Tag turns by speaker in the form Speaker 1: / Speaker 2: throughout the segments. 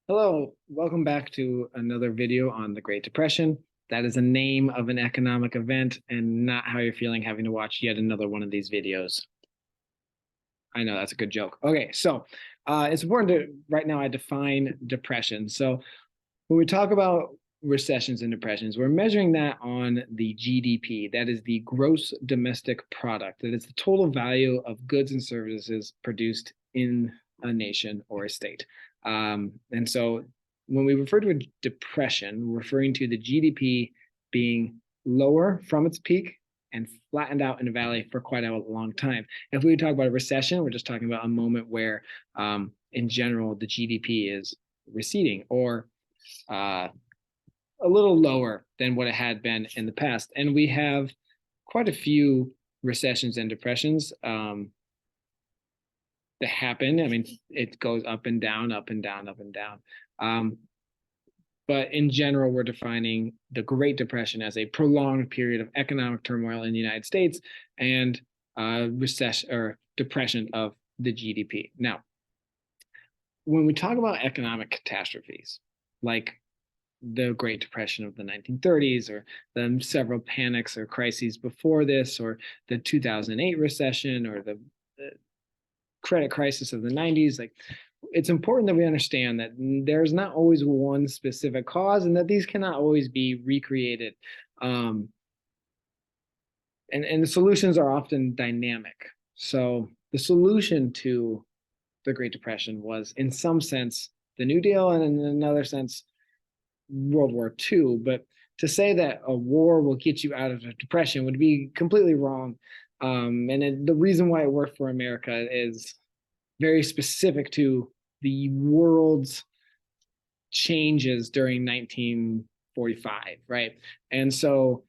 Speaker 1: Hello, welcome back to another video on the Great Depression. That is a name of an economic event and not how you're feeling having to watch yet another one of these videos. I know that's a good joke. Okay, so it's important to, right now I define depression. So when we talk about recessions and depressions, we're measuring that on the GDP. That is the gross domestic product. That is the total value of goods and services produced in a nation or a state. And so when we refer to a depression, we're referring to the GDP being lower from its peak and flattened out in a valley for quite a long time. If we talk about a recession, we're just talking about a moment where, in general, the GDP is receding or a little lower than what it had been in the past. And we have quite a few recessions and depressions that happen. I mean, it goes up and down, up and down, up and down. But in general, we're defining the Great Depression as a prolonged period of economic turmoil in the United States and recession or depression of the GDP. Now, when we talk about economic catastrophes, like the Great Depression of the 1930s, or the several panics or crises before this, or the 2008 recession, or the credit crisis of the 90s, like it's important that we understand that there's not always one specific cause and that these cannot always be recreated. And the solutions are often dynamic. So the solution to the Great Depression was, in some sense, the New Deal, and in another sense, World War II. But to say that a war will get you out of a depression would be completely wrong. The reason why it worked for America is very specific to the world's changes during 1945, right? And so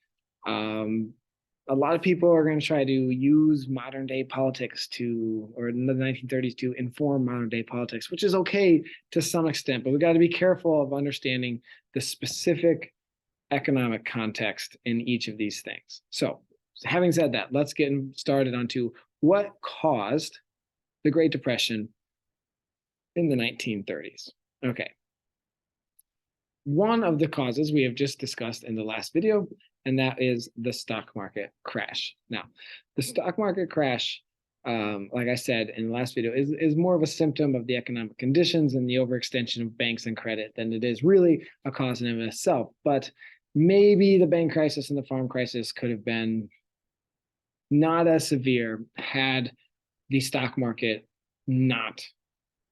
Speaker 1: a lot of people are going to try to use modern day politics or in the 1930s to inform modern day politics, which is okay to some extent, but we got to be careful of understanding the specific economic context in each of these things. So having said that, let's get started onto what caused the Great Depression in the 1930s. Okay. One of the causes we have just discussed in the last video, and that is the stock market crash. Now, the stock market crash, like I said in the last video, is more of a symptom of the economic conditions and the overextension of banks and credit than it is really a cause in and of itself. But maybe the bank crisis and the farm crisis could have been not as severe had the stock market not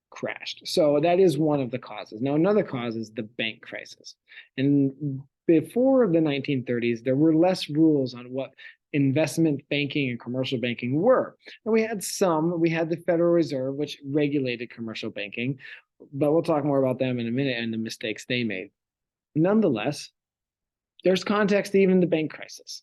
Speaker 1: crashed. So that is one of the causes. Now, another cause is the bank crisis. And before the 1930s, there were less rules on what investment banking and commercial banking were. And we had the Federal Reserve, which regulated commercial banking, but we'll talk more about them in a minute and the mistakes they made. Nonetheless, there's context to even the bank crisis.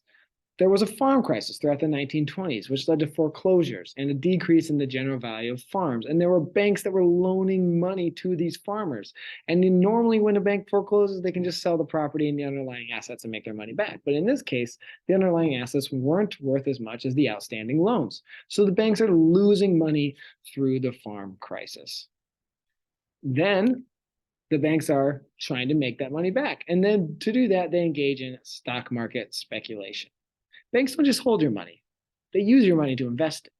Speaker 1: There was a farm crisis throughout the 1920s, which led to foreclosures and a decrease in the general value of farms. And there were banks that were loaning money to these farmers. And normally when a bank forecloses, they can just sell the property and the underlying assets and make their money back. But in this case, the underlying assets weren't worth as much as the outstanding loans. So the banks are losing money through the farm crisis. Then the banks are trying to make that money back. And then to do that, they engage in stock market speculation. Banks don't just hold your money. They use your money to invest it.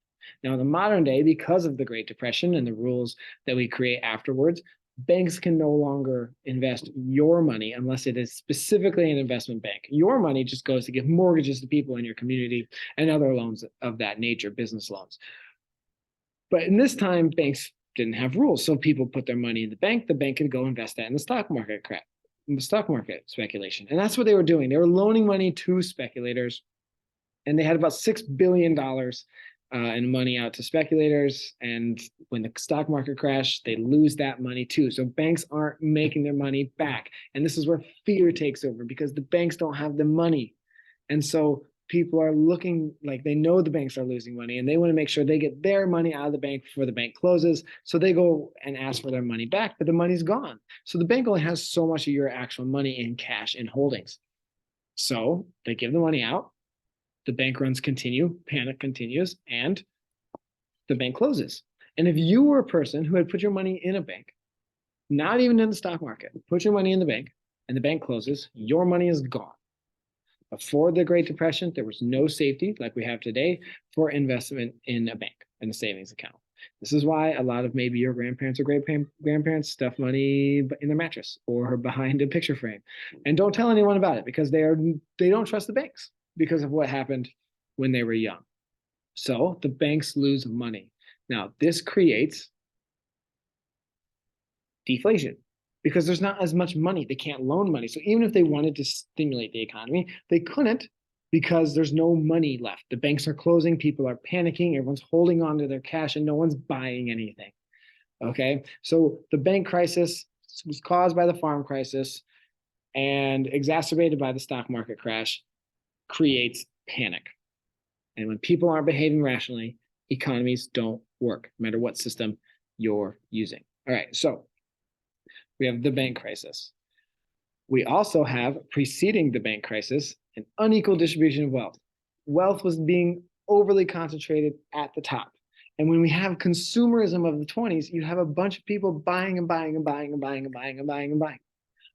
Speaker 1: Now, in the modern day, because of the Great Depression and the rules that we create afterwards, banks can no longer invest your money unless it is specifically an investment bank. Your money just goes to give mortgages to people in your community and other loans of that nature, business loans. But in this time, banks didn't have rules. So people put their money in the bank could go invest that in the stock market speculation. And that's what they were doing. They were loaning money to speculators, and they had about $6 billion in money out to speculators. And when the stock market crashed, they lose that money too. So banks aren't making their money back. And this is where fear takes over because the banks don't have the money. And so people are looking like they know the banks are losing money and they want to make sure they get their money out of the bank before the bank closes. So they go and ask for their money back, but the money's gone. So the bank only has so much of your actual money in cash and holdings. So they give the money out. The bank runs continue, panic continues, and the bank closes. And if you were a person who had put your money in a bank, not even in the stock market. Put your money in the bank, and the bank closes, your money is gone. Before the Great Depression, there was no safety like we have today for investment in a bank, in a savings account. This is why a lot of maybe your grandparents or great grandparents stuff money in their mattress or behind a picture frame, and don't tell anyone about it because they don't trust the banks because of what happened when they were young. So the banks lose money. Now this creates deflation because there's not as much money. They can't loan money. So even if they wanted to stimulate the economy, they couldn't because there's no money left. The banks are closing, people are panicking, everyone's holding on to their cash, and no one's buying anything. Okay, so the bank crisis was caused by the farm crisis and exacerbated by the stock market crash, creates panic. And when people aren't behaving rationally, economies don't work, no matter what system you're using. All right, so we have the bank crisis. We also have, preceding the bank crisis, an unequal distribution of wealth. Wealth was being overly concentrated at the top. And when we have consumerism of the 20s, you have a bunch of people buying and buying and buying and buying and buying and buying and buying.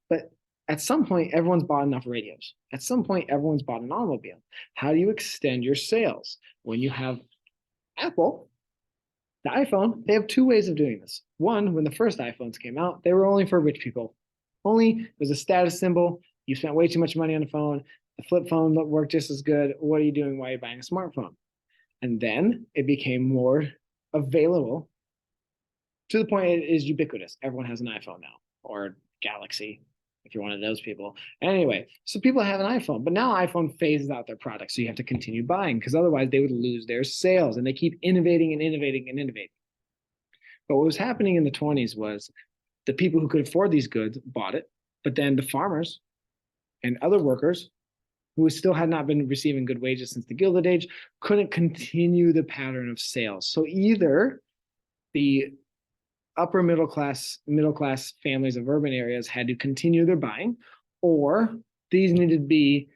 Speaker 1: But at some point, everyone's bought enough radios. At some point, everyone's bought an automobile. How do you extend your sales? When you have Apple, the iPhone, they have two ways of doing this. One, when the first iPhones came out, they were only for rich people. Only it was a status symbol. You spent way too much money on the phone. The flip phone worked just as good. What are you doing while you're buying a smartphone? And then it became more available to the point it is ubiquitous. Everyone has an iPhone now, or Galaxy, if you're one of those people. Anyway, so people have an iPhone, but now iPhone phases out their products, so you have to continue buying because otherwise they would lose their sales, and they keep innovating and innovating and innovating. But what was happening in the 20s was the people who could afford these goods bought it, but then the farmers and other workers who still had not been receiving good wages since the Gilded Age couldn't continue the pattern of sales. So either the upper middle class families of urban areas had to continue their buying, or these needed to be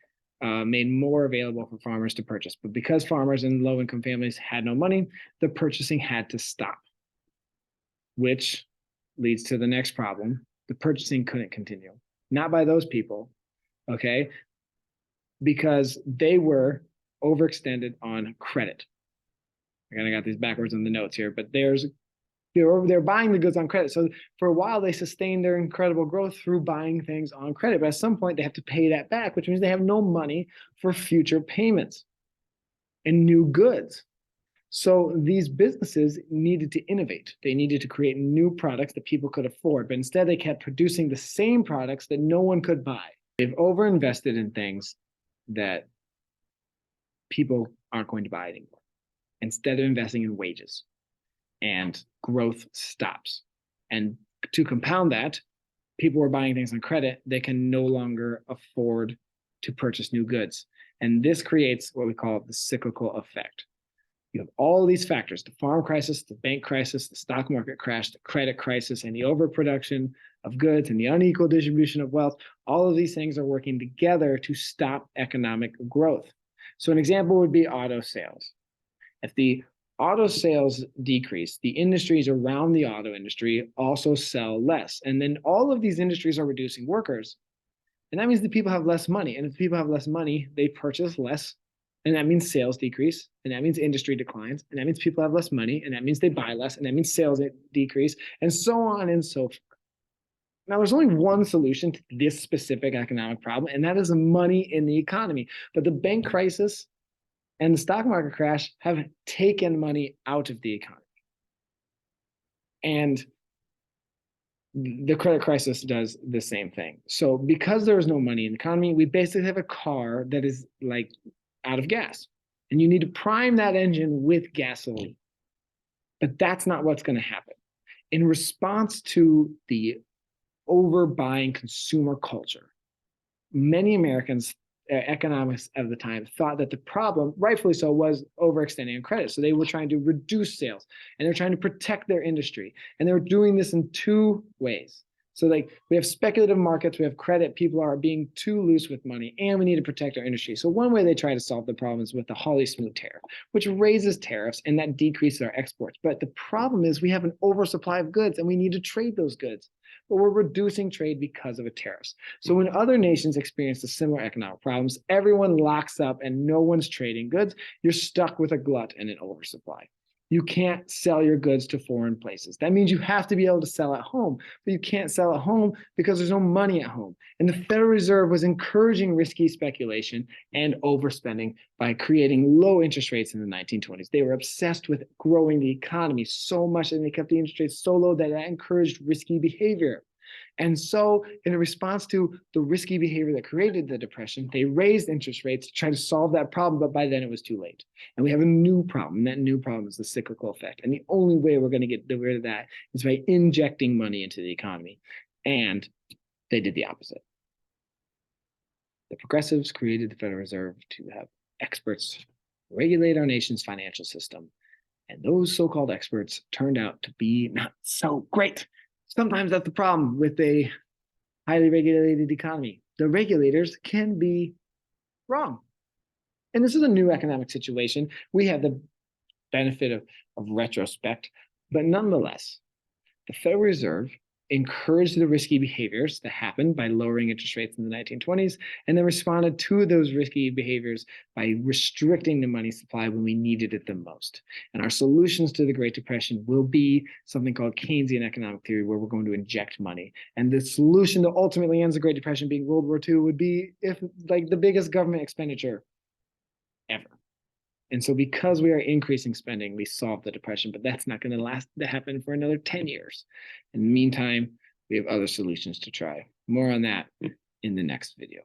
Speaker 1: made more available for farmers to purchase. But because farmers and low-income families had no money, the purchasing had to stop, which leads to the next problem. The purchasing couldn't continue. Not by those people, okay? Because they were overextended on credit. Again, I got these backwards in the notes here, but they're buying the goods on credit. So for a while, they sustained their incredible growth through buying things on credit. But at some point, they have to pay that back, which means they have no money for future payments and new goods. So these businesses needed to innovate. They needed to create new products that people could afford. But instead, they kept producing the same products that no one could buy. They've overinvested in things that people aren't going to buy anymore, instead of investing in wages, and growth stops. And to compound that, people are buying things on credit. They can no longer afford to purchase new goods. And this creates what we call the cyclical effect. You have all these factors: the farm crisis, the bank crisis, the stock market crash, the credit crisis, and the overproduction of goods and the unequal distribution of wealth. All of these things are working together to stop economic growth. So an example would be auto sales. If the auto sales decrease, the industries around the auto industry also sell less. And then all of these industries are reducing workers. And that means the people have less money. And if people have less money, they purchase less. And that means sales decrease. And that means industry declines. And that means people have less money. And that means they buy less. And that means sales decrease. And so on and so forth. Now, there's only one solution to this specific economic problem, and that is the money in the economy. But the bank crisis and the stock market crash have taken money out of the economy. And the credit crisis does the same thing. So because there is no money in the economy, we basically have a car that is like out of gas. And you need to prime that engine with gasoline. But that's not what's going to happen. In response to the overbuying consumer culture, many Americans, economists of the time, thought that the problem, rightfully so, was overextending on credit. So they were trying to reduce sales, and they're trying to protect their industry. And they were doing this in two ways. So like we have speculative markets, we have credit, people are being too loose with money, and we need to protect our industry. So one way they try to solve the problem is with the Hawley Smoot tariff, which raises tariffs and that decreases our exports. But the problem is we have an oversupply of goods and we need to trade those goods. but we're reducing trade because of a tariffs. So when other nations experience the similar economic problems, everyone locks up and no one's trading goods. You're stuck with a glut and an oversupply. You can't sell your goods to foreign places. That means you have to be able to sell at home, but you can't sell at home because there's no money at home. And the Federal Reserve was encouraging risky speculation and overspending by creating low interest rates in the 1920s. They were obsessed with growing the economy so much, and they kept the interest rates so low that encouraged risky behavior. And so, in response to the risky behavior that created the Depression, they raised interest rates to try to solve that problem, but by then it was too late. And we have a new problem, and that new problem is the cyclical effect. And the only way we're going to get rid of that is by injecting money into the economy. And they did the opposite. The progressives created the Federal Reserve to have experts regulate our nation's financial system. And those so-called experts turned out to be not so great. Sometimes that's the problem with a highly regulated economy. The regulators can be wrong. And this is a new economic situation. We have the benefit of retrospect, but nonetheless, the Federal Reserve encouraged the risky behaviors that happened by lowering interest rates in the 1920s, and then responded to those risky behaviors by restricting the money supply when we needed it the most. And our solutions to the Great Depression will be something called Keynesian economic theory, where we're going to inject money. And the solution that ultimately ends the Great Depression, being World War II, would be the biggest government expenditure ever. And so because we are increasing spending, we solve the Depression, but that's not going to happen for another 10 years. In the meantime, we have other solutions to try. More on that in the next video.